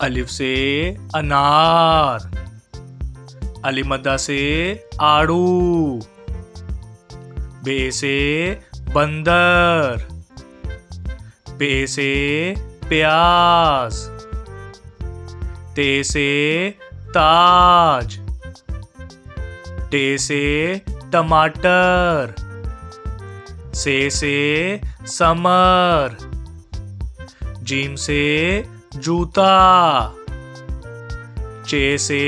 अलिफ से अनार, अलिमद्दा से आड़ू, बे से बंदर, पे से प्याज, ते से ताज, टे से टमाटर, से समर, जीम से जूता, चे से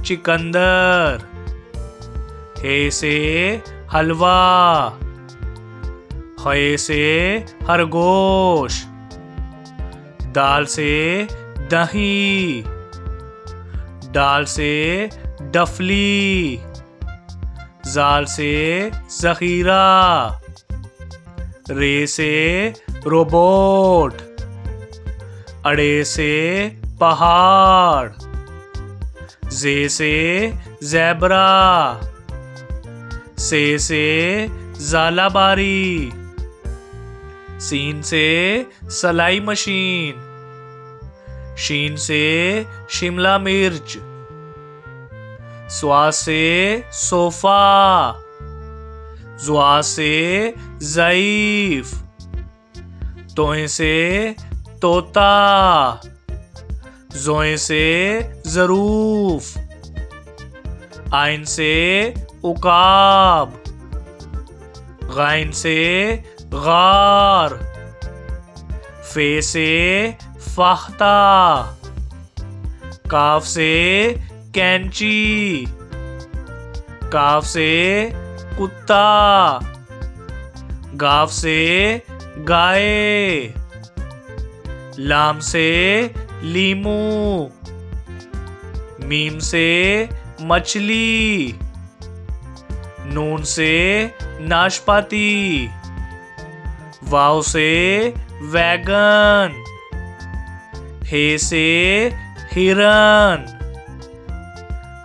चिकंदर, हे से हलवा, खे से खरगोश, दाल से दही, डाल से डफली, जाल से जखीरा, रे से रोबोट, अड़े से पहाड़, जे से ज़ेब्रा, से ज़ालाबारी, सीन से सलाई मशीन, शीन से शिमला मिर्च, स्वा से सोफा, जुआ से ज़ईफ, तोए से तोता, जोए से ज़रूफ, आइन से उकाब, गाइन से गार, फे से फाख्ता, काफ से कैंची, काफ से कुत्ता, गाफ से गाय, लाम से लीमू, मीम से मछली, नून से नाशपाती, वाव से वैगन, हे से हिरन,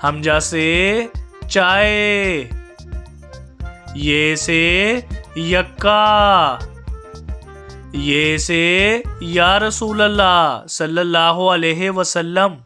हमजा से चाय, ये से यक्का, ये से या रसूल अल्लाह सल्लल्लाहु अलैहि वसल्लम।